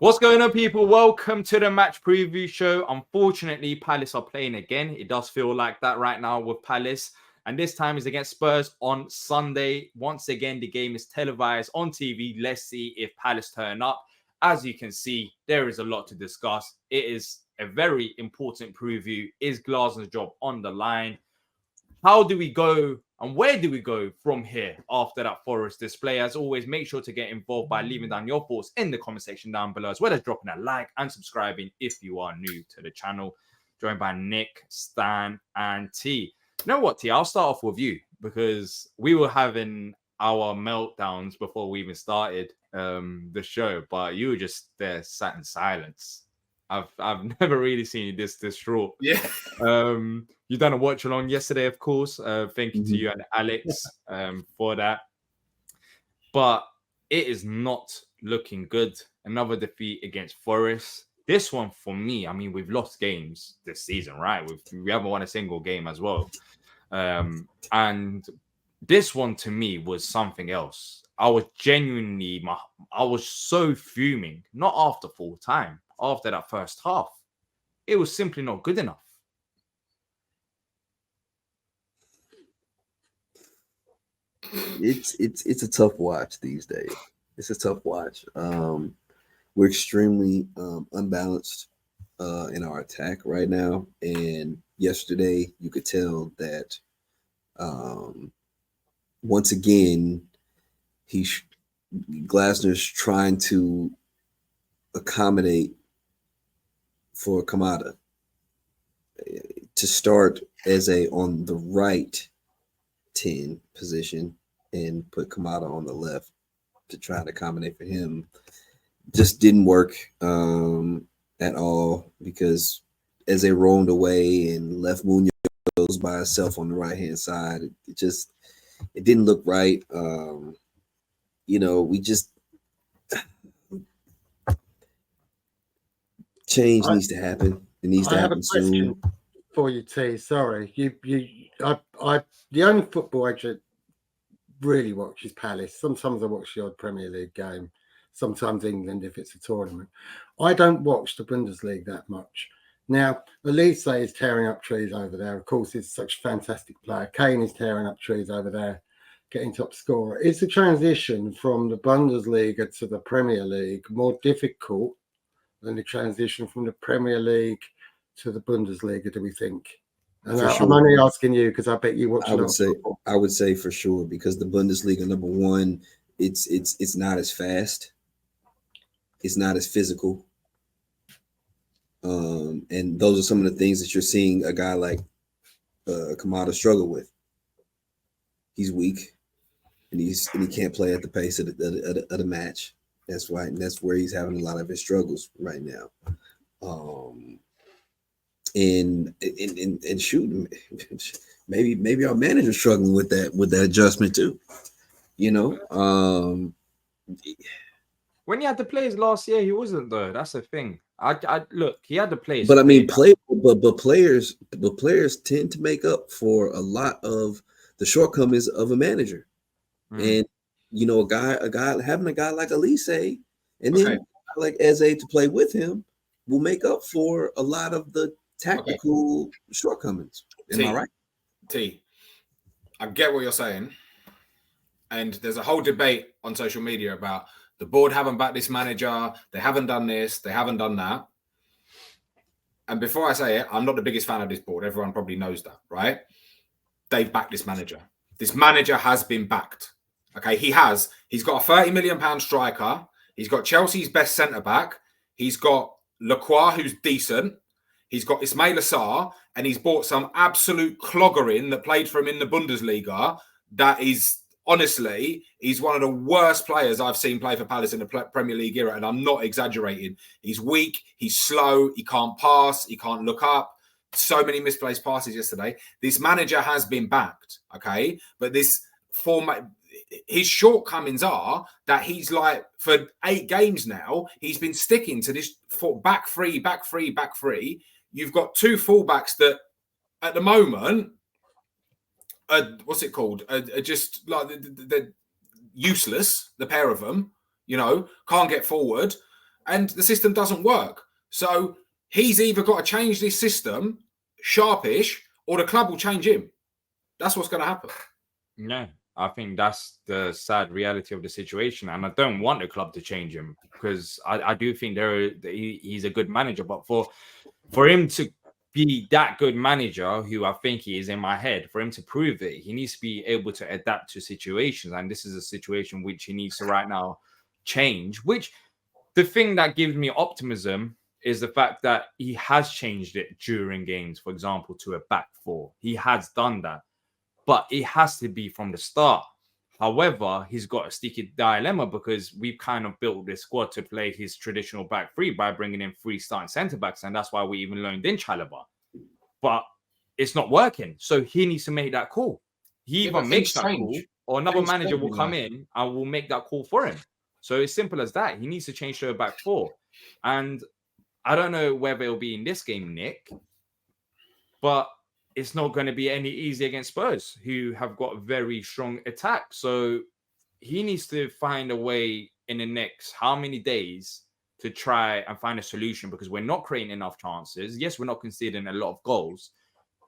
What's going on, people? Welcome to the match preview show. Unfortunately, Palace are playing again. It does feel like that right now with Palace. And this time is against Spurs on Sunday. Once again, the game is televised on TV. Let's see if Palace turn up. As you can see, there is a lot to discuss. It is a very important preview. Is Glasner's job on the line? How do we go and where do we go from here after that Forest display? As always, make sure to get involved by leaving down your thoughts in the comment section down below, as well as dropping a like and subscribing if you are new to the channel. Joined by Nick, Stan, and T. You know what, T? I'll start off with you because we were having our meltdowns before we even started the show, but you were just there sat in silence. I've never really seen you this distraught. Yeah. You done a watch along yesterday, of course. Thank you to you and Alex for that. But it is not looking good. Another defeat against Forest. This one for me, I mean, we've lost games this season, right? We haven't won a single game as well. And this one to me was something else. I was so fuming, not after full time, after that first half. It was simply not good enough. It's a tough watch these days. It's a tough watch. We're extremely unbalanced in our attack right now. And yesterday, you could tell that once again, Glasner's trying to accommodate for Kamada to start as on the right 10 position and put Kamada on the left to try to accommodate for him. Just didn't work at all because as they roamed away and left Munoz by himself on the right hand side, it didn't look right. We just change needs to happen. It needs to happen soon. For you, T. Sorry, I the only football I really watch is Palace. Sometimes I watch the odd Premier League game. Sometimes England if it's a tournament. I don't watch the Bundesliga that much. Now, Elise is tearing up trees over there. Of course, he's such a fantastic player. Kane is tearing up trees over there, getting top scorer. Is the transition from the Bundesliga to the Premier League more difficult than the transition from the Premier League to the Bundesliga, do we think? And I'm only asking you because I bet you watch. I would say for sure because the Bundesliga, number one, it's not as fast, it's not as physical, and those are some of the things that you're seeing a guy like Kamada struggle with. He's weak, and he can't play at the pace of the match. That's why, and that's where he's having a lot of his struggles right now. And shoot, maybe our manager's struggling with that adjustment too. When he had the players last year, he wasn't though. That's the thing. I look, he had the players, but I mean, players tend to make up for a lot of the shortcomings of a manager, and a guy having a guy like Elise, and then like Eze to play with him will make up for a lot of the tactical shortcomings. Am I right? T, I get what you're saying. And there's a whole debate on social media about the board haven't backed this manager. They haven't done this. They haven't done that. And before I say it, I'm not the biggest fan of this board. Everyone probably knows that, right? They've backed this manager. This manager has been backed. Okay, he has. He's got a £30 million striker. He's got Chelsea's best centre-back. He's got Lacroix, who's decent. He's got Ismail Assar, and he's bought some absolute clogger in that played for him in the Bundesliga. That is, honestly, he's one of the worst players I've seen play for Palace in the Premier League era, and I'm not exaggerating. He's weak, he's slow, he can't pass, he can't look up. So many misplaced passes yesterday. This manager has been backed, okay? But this format, his shortcomings are that he's like, for 8 games now, he's been sticking to this back three. You've got 2 fullbacks that, at the moment, what's it called? Just like they're useless. The pair of them, can't get forward. and the system doesn't work. So he's either got to change this system sharpish, or the club will change him. That's what's going to happen. No, I think that's the sad reality of the situation, and I don't want the club to change him because I do think he's a good manager, but for him to be that good manager, who I think he is in my head, for him to prove it, he needs to be able to adapt to situations, and this is a situation which he needs to right now change. Which the thing that gives me optimism is the fact that he has changed it during games, for example, to a back four. He has done that, but it has to be from the start. However, he's got a sticky dilemma because we've kind of built this squad to play his traditional back three by bringing in 3 starting centre backs, and that's why we even loaned in Chalobah. But it's not working, so he needs to make that call. He either makes that call, or another manager will come in and will make that call for him. So it's simple as that. He needs to change to a back four, and I don't know whether it'll be in this game, Nick, but it's not going to be any easy against Spurs, who have got a very strong attack. So he needs to find a way in the next how many days to try and find a solution, because we're not creating enough chances. Yes, we're not conceding a lot of goals,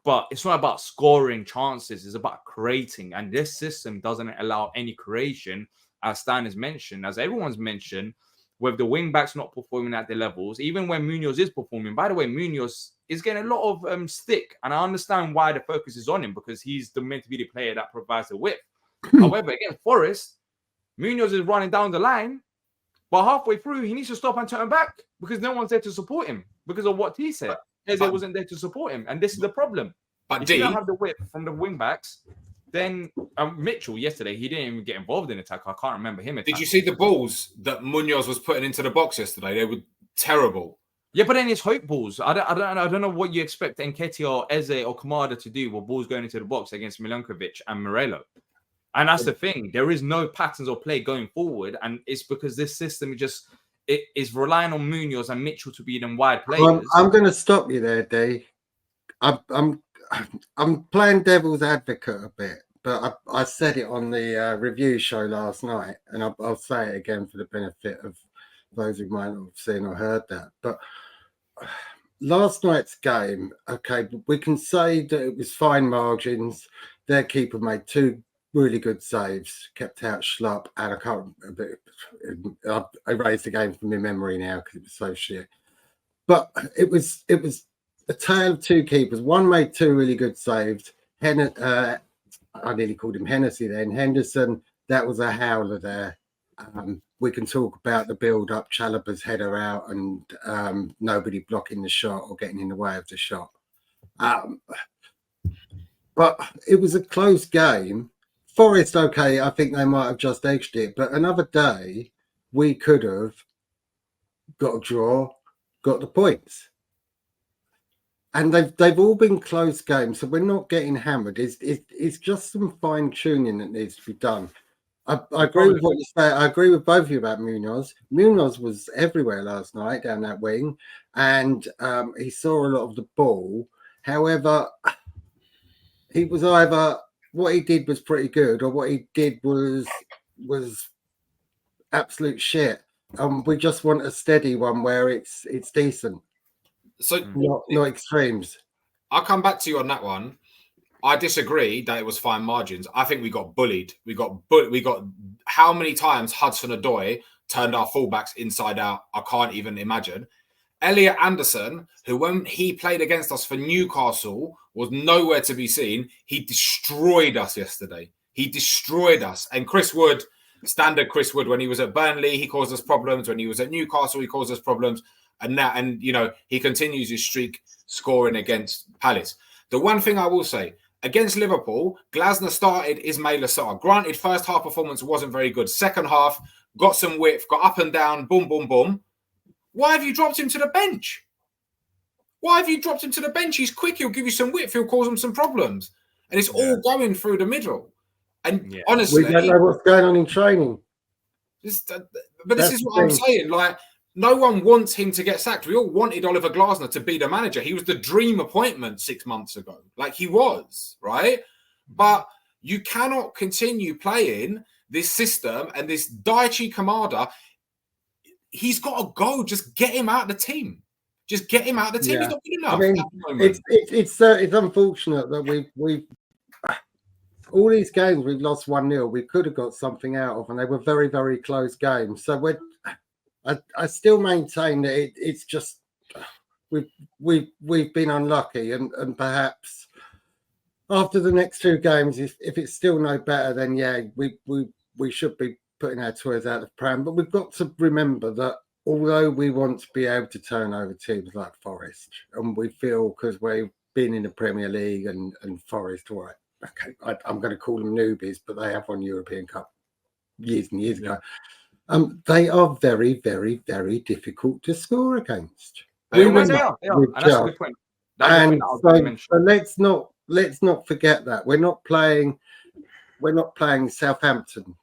but it's not about scoring chances. It's about creating. And this system doesn't allow any creation, as Stan has mentioned, as everyone's mentioned, with the wing backs not performing at the levels. Even when Munoz is performing, by the way, Munoz is getting a lot of stick, and I understand why the focus is on him, because he's meant to be the player that provides the width. However, against Forest, Munoz is running down the line, but halfway through he needs to stop and turn back because no one's there to support him because of what he said. Eze wasn't there to support him, and this is the problem. But if you don't have the width from the wing backs, then Mitchell yesterday, he didn't even get involved in attack. I can't remember him attacking. Did you see the balls that Munoz was putting into the box yesterday? They were terrible. Yeah, but then it's hope balls. I don't know what you expect Nketiah or Eze or Kamada to do with balls going into the box against Milankovic and Morello. And that's the thing. There is no patterns of play going forward, and it's because this system is relying on Munoz and Mitchell to be them wide players. I'm going to stop you there, Dee. I'm playing devil's advocate a bit, but I said it on the review show last night, and I'll say it again for the benefit of those who might not have seen or heard that. But last night's game, okay, we can say that it was fine margins. Their keeper made 2 really good saves, kept out Schlupp, and I erased the game from my memory now because it was so shit. But it was a tale of 2 keepers. One made 2 really good saves. I nearly called him Hennessy then. Henderson, that was a howler there. We can talk about the build-up, Chalobah's header out, and nobody blocking the shot or getting in the way of the shot. But it was a close game. Forest, okay, I think they might have just edged it, but another day we could have got a draw, got the points. And they've all been close games, so we're not getting hammered. It's just some fine tuning that needs to be done. I agree with what you say. I agree with both of you about Munoz. Munoz was everywhere last night down that wing, and he saw a lot of the ball. However, he was either what he did was pretty good, or what he did was absolute shit. We just want a steady one where it's decent. So not extremes. I'll come back to you on that one. I disagree that it was fine margins. I think we got bullied. We got how many times Hudson-Odoi turned our fullbacks inside out? I can't even imagine. Elliot Anderson, who when he played against us for Newcastle was nowhere to be seen. He destroyed us yesterday. He destroyed us. And Chris Wood, standard Chris Wood, when he was at Burnley, he caused us problems. When he was at Newcastle, he caused us problems. And you know, he continues his streak scoring against Palace. The one thing I will say, against Liverpool, Glasner started Ismail Assar. Granted, first half performance wasn't very good. Second half, got some width, got up and down, boom, boom, boom. Why have you dropped him to the bench? Why have you dropped him to the bench? He's quick, he'll give you some width, he'll cause him some problems. And it's all going through the middle. And honestly... we don't know what's going on in training. This is what I'm saying. Like, no one wants him to get sacked. We all wanted Oliver Glasner to be the manager. He was the dream appointment 6 months ago. Like, he was, right? But you cannot continue playing this system, and this Daichi Kamada, he's got to go. Just get him out of the team. Just get him out of the team. Yeah. He's not good enough. I mean, at the moment. it's unfortunate that we all these games we've lost 1-0. We could have got something out of, and they were very, very close games. So I still maintain that it's just we've been unlucky, and perhaps after the next 2 games, if it's still no better, then yeah, we should be putting our toys out of pram. But we've got to remember that although we want to be able to turn over teams like Forest, and we feel because we've been in the Premier League and Forest, all right, okay, I'm going to call them newbies, but they have won European Cup years and years ago. They are very, very, very difficult to score against. They are. And that's a good point. And so let's not forget that we're not playing Southampton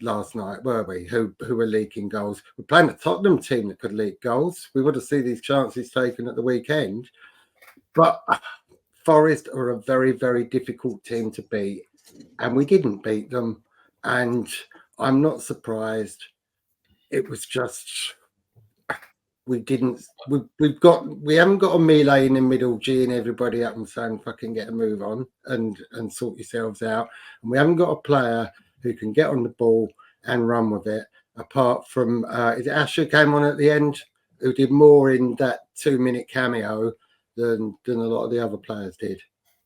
last night, were we? Who were leaking goals? We're playing a Tottenham team that could leak goals. We would have seen these chances taken at the weekend, but Forest are a very, very difficult team to beat, and we didn't beat them. And I'm not surprised. It was just we haven't got a melee in the middle, geeing everybody up and saying fucking get a move on and sort yourselves out. And we haven't got a player who can get on the ball and run with it. Apart from is it Asher came on at the end, who did more in that 2-minute cameo than a lot of the other players did.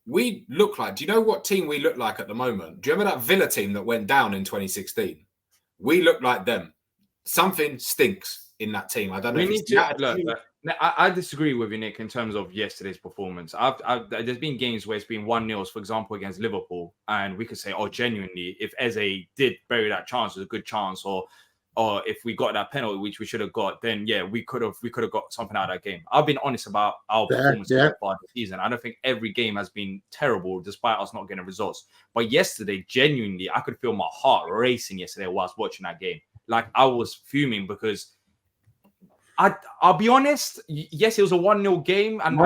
We look like. Do you know what team we look like at the moment? Do you remember that Villa team that went down in 2016? We look like them. Something stinks in that team. I don't know. We need to look. I disagree with you, Nick, in terms of yesterday's performance. There's been games where it's been 1-0, for example, against Liverpool, and we could say, oh, genuinely, if Eze did bury that chance, it was a good chance, or if we got that penalty, which we should have got, then yeah, we could have got something out of that game. I've been honest about our performance so far this season. I don't think every game has been terrible, despite us not getting results. But yesterday, genuinely, I could feel my heart racing yesterday while I was watching that game. Like I was fuming because I'll be honest. Yes, it was a 1-0 game, and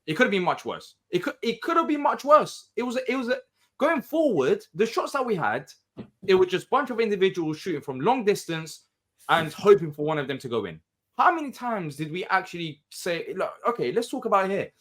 it could have been much worse. It could have been much worse. It was going forward. The shots that we had, it was just a bunch of individuals shooting from long distance and hoping for one of them to go in. How many times did we actually say, look, okay, let's talk about it here.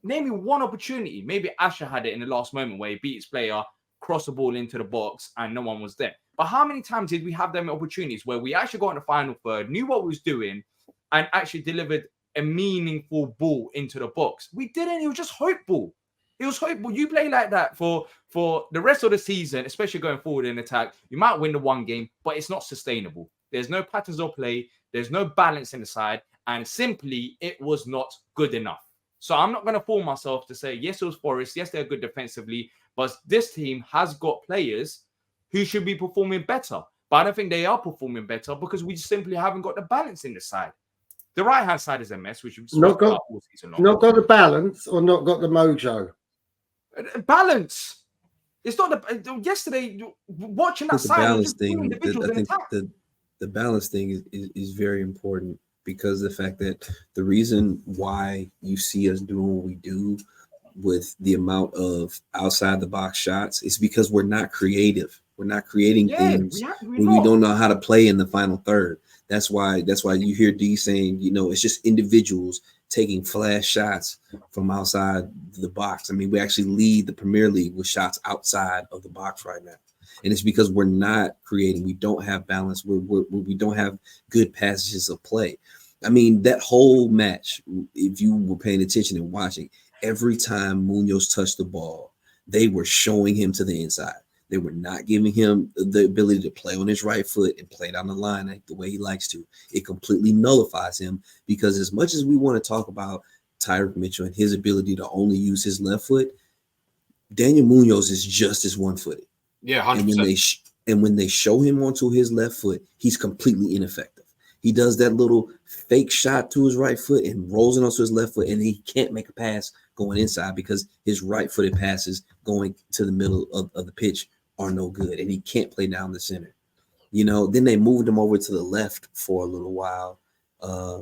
Name me one opportunity. Maybe Asher had it in the last moment where he beat his player, crossed the ball into the box, and no one was there. But how many times did we have them opportunities where we actually got in the final third, knew what we was doing, and actually delivered a meaningful ball into the box? We didn't. It was just hope ball. It was hope ball. You play like that for the rest of the season, especially going forward in attack. You might win the one game, but it's not sustainable. There's no patterns of play. There's no balance in the side. And simply, it was not good enough. So I'm not going to fool myself to say, yes, it was Forest. Yes, they're good defensively. But this team has got players who should be performing better. But I don't think they are performing better because we just simply haven't got the balance in the side. The right-hand side is a mess, which we've not got the balance or not got the mojo. Balance. It's not the yesterday watching that side. Balance thing. I think the balance thing is very important because the fact that the reason why you see us doing what we do with the amount of outside the box shots is because we're not creative. We're not creating things when we don't know how to play in the final third. That's why you hear D saying, it's just individuals taking flash shots from outside the box. I mean, we actually lead the Premier League with shots outside of the box right now. And it's because we're not creating. We don't have balance. We don't have good passages of play. I mean, that whole match, if you were paying attention and watching, every time Munoz touched the ball, they were showing him to the inside. They were not giving him the ability to play on his right foot and play down the line like the way he likes to. It completely nullifies him because as much as we want to talk about Tyrick Mitchell and his ability to only use his left foot, Daniel Munoz is just as one-footed. Yeah, 100%. And when they show him onto his left foot, he's completely ineffective. He does that little fake shot to his right foot and rolls it onto his left foot, and he can't make a pass going inside because his right-footed passes going to the middle of the pitch are no good, and he can't play down the center. Then they moved him over to the left for a little while,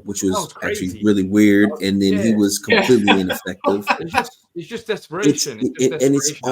which was actually really weird, and then he was completely ineffective. It's just desperation. The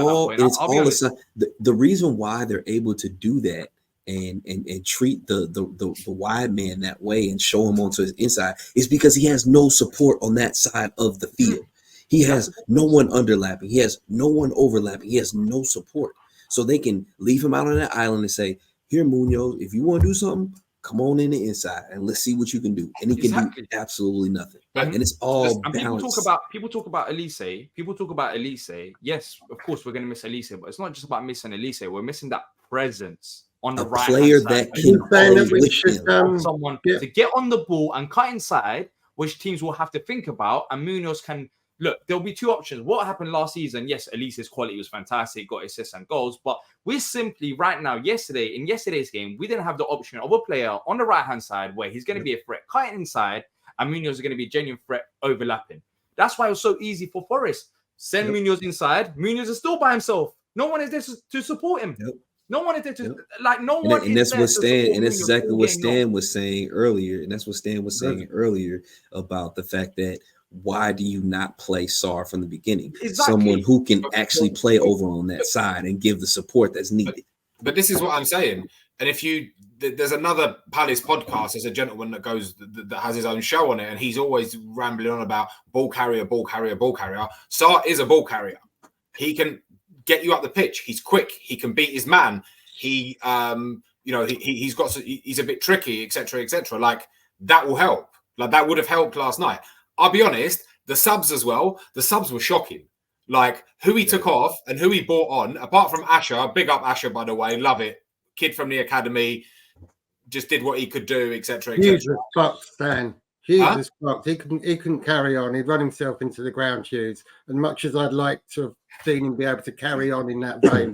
reason why they're able to do that and treat the wide man that way and show him onto his inside is because he has no support on that side of the field. He has no one underlapping. He has no one overlapping. He has no support. So they can leave him out on that island and say, here, Munoz, if you want to do something, come on in the inside and let's see what you can do. And he can do absolutely nothing. And it's all and balanced. People talk about Elise. People talk about Elise. Yes, of course, we're going to miss Elise, but it's not just about missing Elise. We're missing that presence on the right player side. that can play with someone to get on the ball and cut inside, which teams will have to think about. And Munoz can look. There'll be two options. What happened last season? Yes, Elise's quality was fantastic, got assists and goals, but we're simply right now. In yesterday's game, we didn't have the option of a player on the right hand side where he's going to be a threat cutting inside, and Munoz is going to be a genuine threat overlapping. That's why it was so easy for Forest. Send Munoz inside. Munoz is still by himself. No one is there to support him. No one is there to no one. And that's what Stan, and that's exactly what Stan was saying earlier. And that's what Stan was saying earlier about the fact that why do you not play Sarr from the beginning? Someone who can actually play over on that side and give the support that's needed. But this is what I'm saying. And if there's another Palace podcast, there's a gentleman that has his own show on it, and he's always rambling on about ball carrier, ball carrier, ball carrier. Sarr is a ball carrier. He can get you up the pitch. He's quick. He can beat his man. He's a bit tricky, etc., etc. Like that will help. Like that would have helped last night. I'll be honest. The subs as well. The subs were shocking. Like who he took off and who he brought on. Apart from Asher, big up Asher by the way. Love it. Kid from the academy, just did what he could do, etc. Huge as fuck, Stan. Huge as fuck. He couldn't carry on. He'd run himself into the ground, Hughes. And much as I'd like to have seen him be able to carry on in that vein,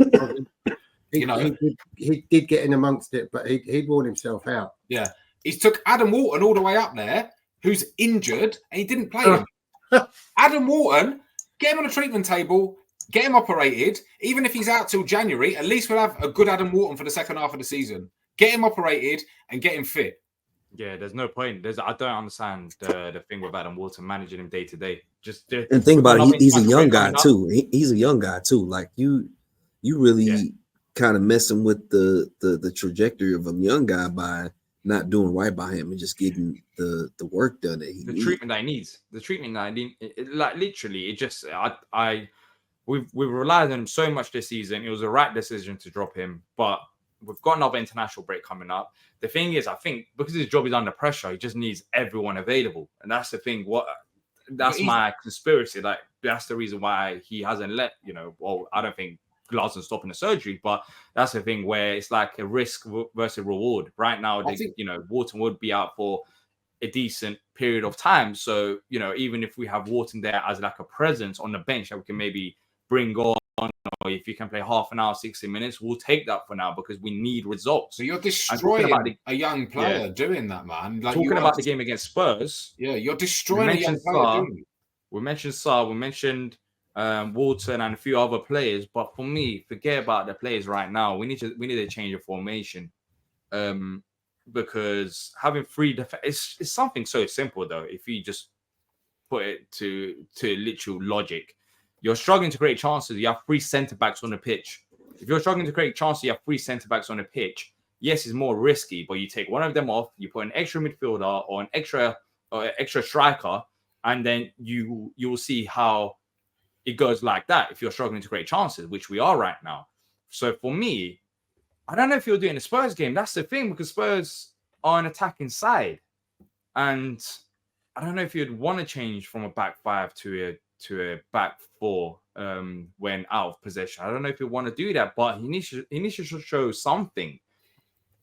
he did get in amongst it, but he'd worn himself out. Yeah, he took Adam Walton all the way up there, who's injured, and he didn't play him. Adam Walton, get him on a treatment table. Get him operated. Even if he's out till January, at least we'll have a good Adam Walton for the second half of the season. Get him operated and get him fit. Yeah, there's no point. I don't understand the thing with Adam Walton managing him day to day. And think about it, he's a young guy too. He's a young guy too. Like you really kind of messing with the trajectory of a young guy by not doing right by him and just getting the work done that he needs. Treatment that he needs. The treatment that I need. Like literally, it just We've relied on him so much this season. It was the right decision to drop him, but we've got another international break coming up. The thing is, I think because his job is under pressure, he just needs everyone available, and that's the thing. That's my conspiracy. Like that's the reason why he hasn't let Well, I don't think Glaston's stopping the surgery, but that's the thing where it's like a risk versus reward. Right now, Walton would be out for a decent period of time. So even if we have Walton there as like a presence on the bench that we can maybe bring on, or if you can play half an hour, 60 minutes, we'll take that for now because we need results. So you're destroying a young player doing that, man. Like talking about the game against Spurs. Yeah, you're destroying a young player. We mentioned Sarr, we mentioned Walton and a few other players, but for me, forget about the players right now. We need to change the formation. Because having three it's something so simple though. If you just put it to literal logic, you're struggling to create chances. You have three centre backs on the pitch. If you're struggling to create chances, you have three centre backs on the pitch. Yes, it's more risky, but you take one of them off, you put an extra midfielder or an extra striker, and then you will see how it goes like that. If you're struggling to create chances, which we are right now. So for me, I don't know if you're doing the Spurs game. That's the thing, because Spurs are an attacking side. And I don't know if you'd want to change from a back five to a back four when out of possession. I don't know if you want to do that, but he needs to show something.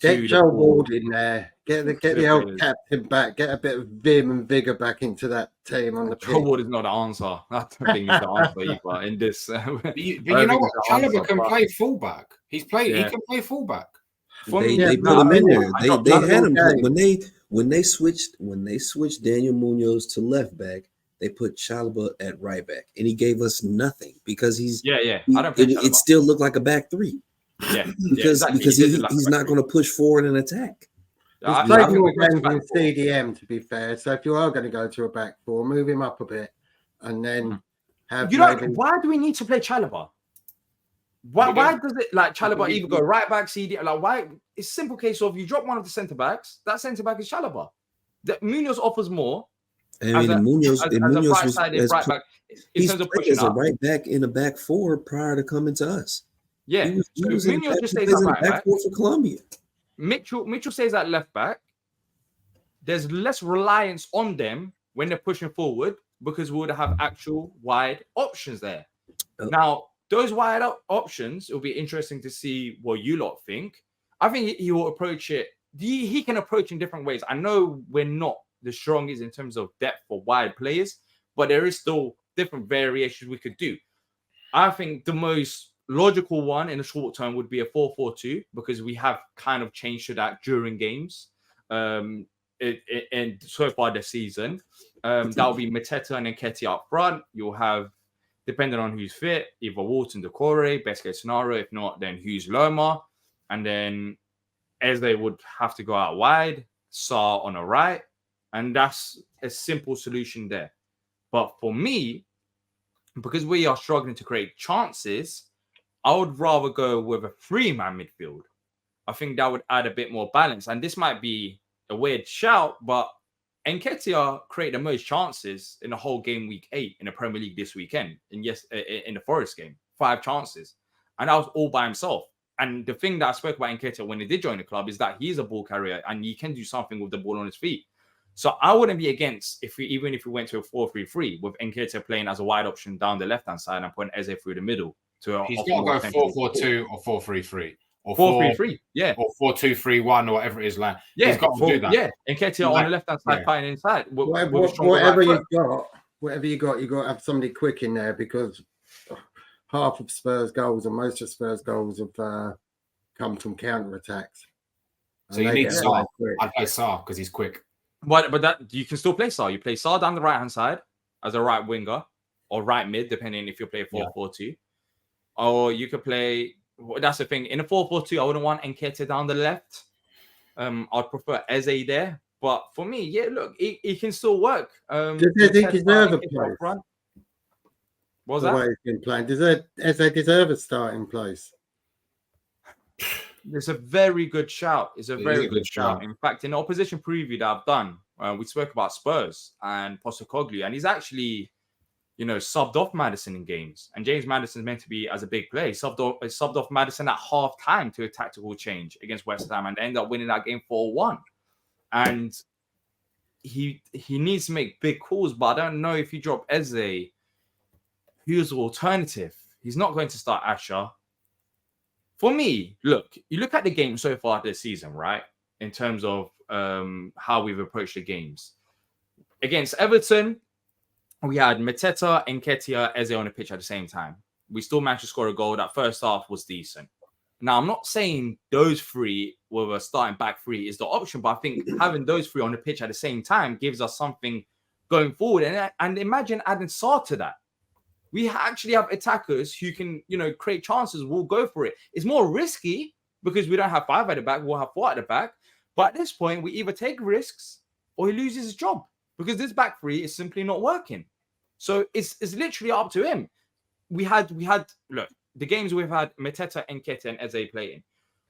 Get Joe Ward in there. Get the old captain back. Get a bit of vim and vigor back into that team on the pitch. Joe Ward is not the answer. I don't think he's the answer either in this. But you know what? Chalobah can play fullback. He can play fullback. They put him in there. They had him when they switched Daniel Munoz to left back. They put Chalobah at right back, and he gave us nothing because it still looked like a back three. Yeah, because he's not going to push forward and attack. He's played more games in CDM, to be fair. So if you are going to go to a back four, move him up a bit, and then have. Why do we need to play Chalobah? Why does it like Chalobah either go right back, CD? Like why? It's a simple case of you drop one of the centre backs. That centre back is Chalobah. That Munoz offers more I mean, as a Munoz right-sided right back in he's terms of played pushing as a up. right back in a back four prior to coming to us. Yeah, He was in the Munoz back, just he stays plays at in the right back back. four for Colombia. Mitchell stays at left back. There's less reliance on them when they're pushing forward because we would have actual wide options there. Now, those wide options, it'll be interesting to see what you lot think. I think he will approach it. He can approach in different ways. I know we're not the strongest in terms of depth for wide players, but there is still different variations we could do. I think the most logical one in the short term would be a 4-4-2 because we have kind of changed to that during games. And so far this season, that'll be Mateta and Nketiah up front. You'll have, depending on who's fit, either Walton, Decore, best case scenario. If not, then Hughes, Loma, and then Eze would have to go out wide, Sarr on the right, and that's a simple solution there. But for me, because we are struggling to create chances, I would rather go with a 3-man midfield. I think that would add a bit more balance. And this might be a weird shout, but Nketiah created the most chances in the whole game week 8 in the Premier League this weekend. And yes, in the Forest game, 5 chances. And that was all by himself. And the thing that I spoke about Nketiah when he did join the club is that he's a ball carrier and he can do something with the ball on his feet. So I wouldn't be against even if we went to a 4-3-3 with Nketiah playing as a wide option down the left-hand side and putting Eze through the middle. He's got to go 4-4-2 or 4-3-3. Or 4-3-3, yeah. Or 4-2-3-1 or whatever it is. Like, yeah, he's got to do that. Yeah, Nketiah on the left-hand side, fighting inside. Whatever you got, you got to have somebody quick in there because half of Spurs' goals and most of Spurs' goals have come from counter-attacks. So you need Sarr. I'd play Sarr because he's quick. But that you can still play Sarr. You play Sarr down the right-hand side as a right winger or right mid, depending if you play 4-4-2. Or you could play... That's the thing. In a 4-4-2, I wouldn't want Nketiah down the left. I'd prefer Eze there. But for me, yeah, look, he can still work. Does Eze deserve a place? What was the that? way he's been playing. Does Eze deserve a starting place? It's a very good shout. It's a very good shout. In fact, in the opposition preview that I've done, we spoke about Spurs and Postecoglou, and he's actually, subbed off Maddison in games. And James Maddison's meant to be as a big player. He subbed off Maddison at half time to a tactical change against West Ham and ended up winning that game 4-1. And he needs to make big calls, but I don't know if you drop Eze, who's the alternative? He's not going to start Asher. For me, look, you look at the game so far this season, right? In terms of how we've approached the games. Against Everton, we had Mateta, Nketiah, Eze on the pitch at the same time. We still managed to score a goal. That first half was decent. Now, I'm not saying those three with a starting back three is the option, but I think having those three on the pitch at the same time gives us something going forward. And imagine adding Sarr to that. We actually have attackers who can, create chances. We'll go for it. It's more risky because we don't have 5 at the back. We'll have 4 at the back. But at this point, we either take risks or he loses his job because this back three is simply not working. So it's literally up to him. We had look, the games we've had Mateta, Nketiah, and Eze playing.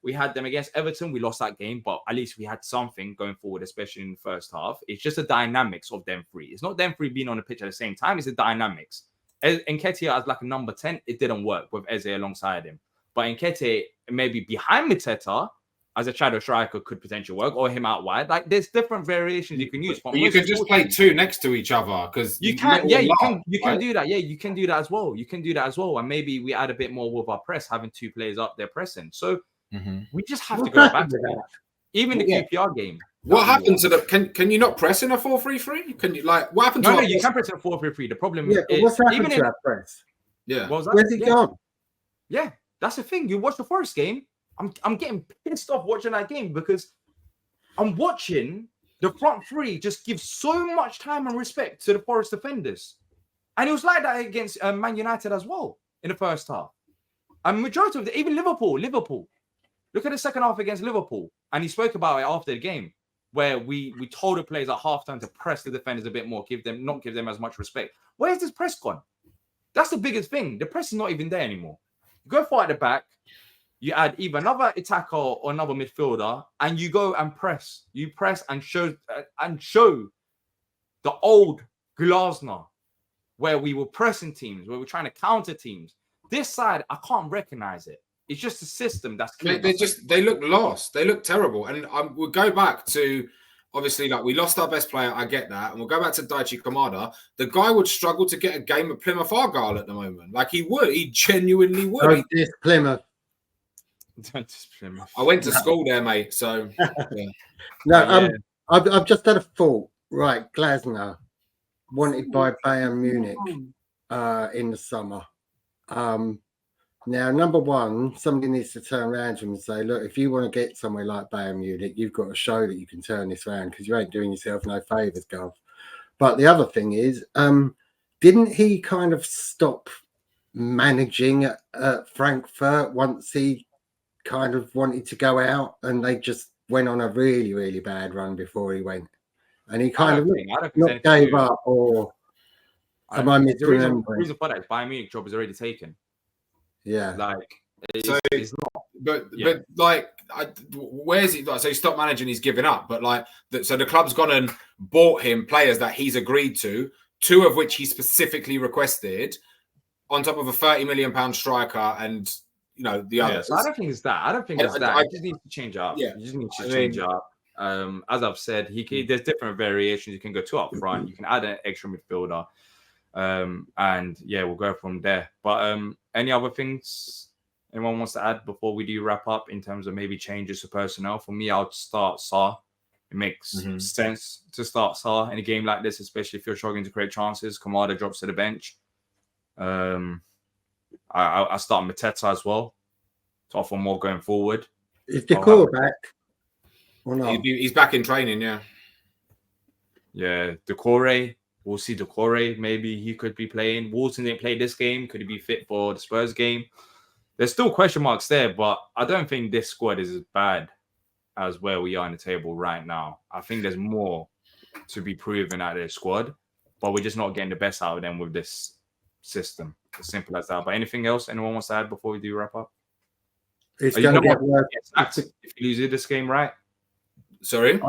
We had them against Everton. We lost that game, but at least we had something going forward, especially in the first half. It's just the dynamics of them three. It's not them three being on the pitch at the same time. It's the dynamics. Nketiah as like a number 10, it didn't work with Eze alongside him. But Nketiah maybe behind Mateta as a shadow striker could potentially work, or him out wide. Like there's different variations you can use. But you can just play 2 next to each other because you can do that. Yeah, you can do that as well. You can do that as well. And maybe we add a bit more with our press, having 2 players up there pressing. So we just have to go back to that. Even the QPR game. What happened to the? Can you not press in a 4-3-3? Can you what happened to? No, you can press in a 4-3-3. The problem is what's happened to that press? Yeah, where's he gone? Yeah, that's the thing. You watch the Forest game. I'm getting pissed off watching that game because I'm watching the front three just give so much time and respect to the Forest defenders, and it was like that against Man United as well in the first half. And majority of even Liverpool. Look at the second half against Liverpool, and he spoke about it after the game, where we told the players at halftime to press the defenders a bit more, not give them as much respect. Where's this press gone? That's the biggest thing. The press is not even there anymore. You go 4 at the back. You add either another attacker or another midfielder, and you go and press. You press and show the old Glasner, where we were pressing teams, where we're trying to counter teams. This side, I can't recognize it. It's just a system that's clear. They look lost. They look terrible. And we'll go back to, obviously, like, we lost our best player. I get that. And we'll go back to Daichi Kamada. The guy would struggle to get a game at Plymouth Argyle at the moment. Like, he would. He genuinely would. Oh, this Plymouth. I went to school there, mate. So, yeah. No, I've just had a thought. Right, Glasner, wanted by Bayern Munich in the summer. Now, number one, somebody needs to turn around to him and say, look, if you want to get somewhere like Bayern Munich, you've got to show that you can turn this around, because you ain't doing yourself no favours, Gov. But the other thing is, didn't he kind of stop managing at Frankfurt once he kind of wanted to go out, and they just went on a really, really bad run before he went? And he kind of not gave up, or am I misremembering? The reason for that is Bayern Munich job is already taken. Yeah, like it's not. But like, where's he? Like, so he stopped managing. He's given up. But like, so the club's gone and bought him players that he's agreed to, 2 of which he specifically requested, on top of a £30 million striker, and the others. So I don't think it's that. I don't think it's that. He just needs to change up. Yeah, you just need to change up. As I've said, there's different variations. You can go 2 up front. You can add an extra midfielder. And yeah, we'll go from there. But any other things anyone wants to add before we do wrap up in terms of maybe changes to personnel? For me, I'll start Sarr. It makes sense to start Sarr in a game like this, especially if you're struggling to create chances. Kamada drops to the bench. I start Mateta as well to offer more going forward. Is Decore back or not? He's back in training, yeah. Yeah, Decore. We'll see Decore. Maybe he could be playing. Walton didn't play this game. Could he be fit for the Spurs game? There's still question marks there, but I don't think this squad is as bad as where we are in the table right now. I think there's more to be proven out of this squad, but we're just not getting the best out of them with this system. As simple as that. But anything else anyone wants to add before we do wrap up? It's going to get worse if he loses this game, right? Sorry?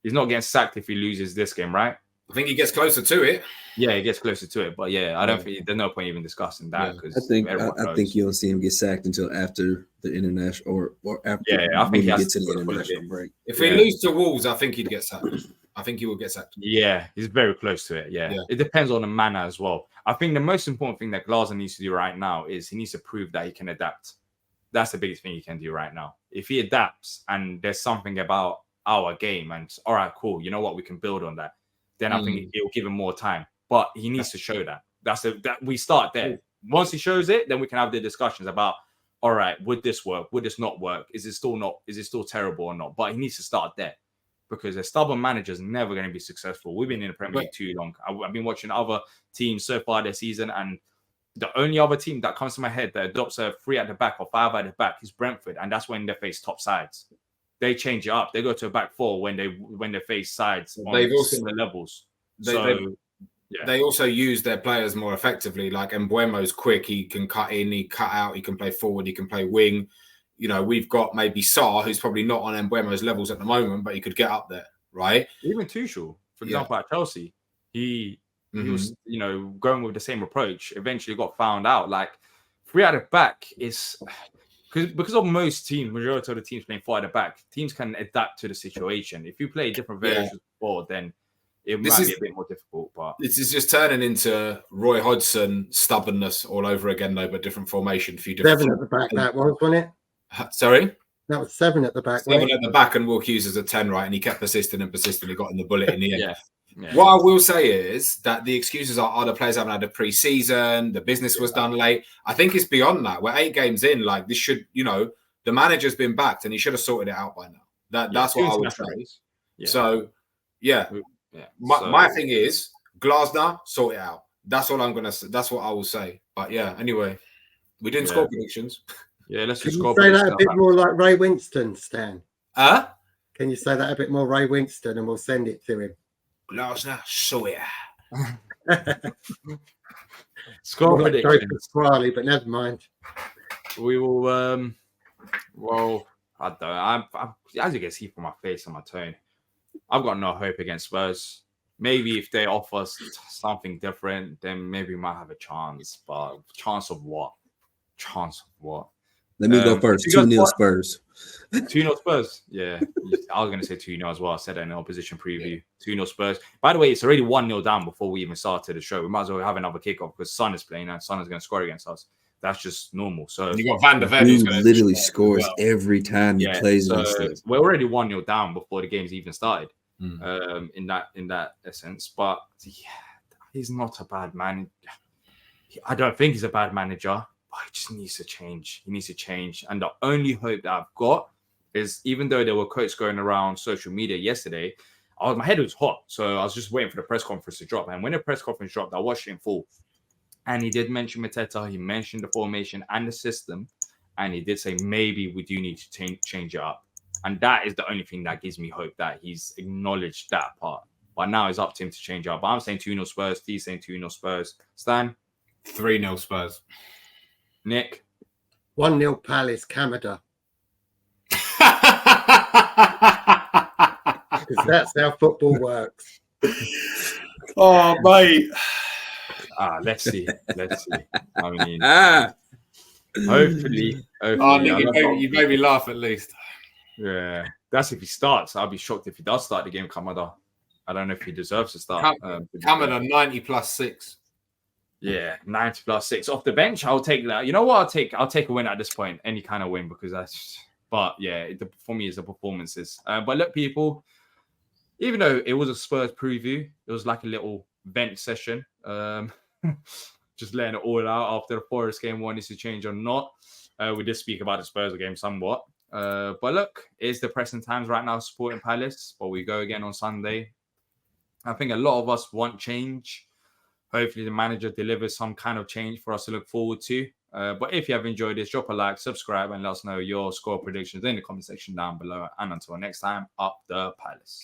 He's not getting sacked if he loses this game, right? I think he gets closer to it. Yeah, he gets closer to it. But yeah, I don't think there's no point even discussing that. I think you don't see him get sacked until after the international or after. Yeah, I think he gets to the international break. If we lose to Wolves, I think he'd get sacked. I think he will get sacked. Yeah, he's very close to it. Yeah. It depends on the manner as well. I think the most important thing that Glazer needs to do right now is he needs to prove that he can adapt. That's the biggest thing he can do right now. If he adapts and there's something about our game and all right, cool, you know what, we can build on that, then I think it will give him more time. But he needs to show that. That we start there. Once he shows it, then we can have the discussions about, all right, would this work? Would this not work? Is it still terrible or not? But he needs to start there, because a stubborn manager is never going to be successful. We've been in the Premier League too long. I've been watching other teams so far this season, and the only other team that comes to my head that adopts a 3 at the back or 5 at the back is Brentford, and that's when they face top sides. They change it up. They go to a back 4 when they face sides on similar levels. They also use their players more effectively. Like Mbuemo's quick. He can cut in, he cut out, he can play forward, he can play wing. We've got maybe Sarr, who's probably not on Mbuemo's levels at the moment, but he could get up there, right? Even Tuchel, for example, at Chelsea, he was, going with the same approach. Eventually got found out. Like 3 at the back is because of most teams, majority of the teams playing 4 at the back, teams can adapt to the situation. If you play different variations before, then it might be a bit more difficult. But this is just turning into Roy Hodgson stubbornness all over again, though, but different formation. 7 at the back, that was, wasn't it? Sorry? That was 7 at the back. 7 at the back, and Wilk Hughes as a 10, right? And he kept persisting and persisting. He got in the bullet in the end. Yeah. What I will say is that the excuses are the players haven't had a pre-season, the business was done late. I think it's beyond that. We're 8 games in. Like, this should, the manager's been backed and he should have sorted it out by now. That's what I would say. Yeah. So, my thing is, Glasner, sort it out. That's all I'm going to say. That's what I will say. But yeah, anyway, we didn't score predictions. Yeah, let's just score. Can you say that a bit more like Ray Winston, Stan? Can you say that a bit more Ray Winston, and we'll send it to him? Glasner, sort it out. Score predictions. But never mind. we will. Well, I don't. I'm as you can see from my face and my tone, I've got no hope against Spurs. Maybe if they offer us something different, then maybe we might have a chance. But chance of what? Chance of what? Let me go first. 2-0 Spurs. 2-0 Spurs. Yeah. I was going to say 2-0 as well. I said that in the opposition preview. 2-0 Spurs. By the way, it's already 1-0 down before we even started the show. We might as well have another kickoff because Son is playing and Son is going to score against us. That's just normal. So you got Van der Ven, He who's going to literally scores every time he plays against us. We're already 1-0 down before the game's even started. In that essence. But yeah, he's not a bad man. I don't think he's a bad manager. He just needs to change. He needs to change. And the only hope that I've got is, even though there were quotes going around social media yesterday, my head was hot. So I was just waiting for the press conference to drop. And when the press conference dropped, I watched it in full. And he did mention Mateta. He mentioned the formation and the system. And he did say, maybe we do need to change it up. And that is the only thing that gives me hope, that he's acknowledged that part. But now it's up to him to change it up. But I'm saying 2-0 Spurs. He's saying 2-0 Spurs. Stan? 3-0 Spurs. Nick? 1-0 Palace, Canada. Because that's how football works. Oh, mate. Let's see. I mean, hopefully. Oh, Nick, you made me laugh at least. Yeah, that's if he starts. I'll be shocked if he does start the game, Kamada. I don't know if he deserves to start. Kamada 90+6. Yeah, 90+6 off the bench. I'll take that. You know what? I'll take a win at this point. Any kind of win, because that's. But yeah, for me, it's the performances. But look, people. Even though it was a Spurs preview, it was like a little vent session. Just letting it all out after the Forest game, wanted to change or not. We did speak about the Spurs game somewhat. But look, it's depressing times right now supporting Palace. But we go again on Sunday. I think a lot of us want change. Hopefully the manager delivers some kind of change for us to look forward to. But if you have enjoyed this, drop a like, subscribe, and let us know your score predictions in the comment section down below. And until next time, up the Palace.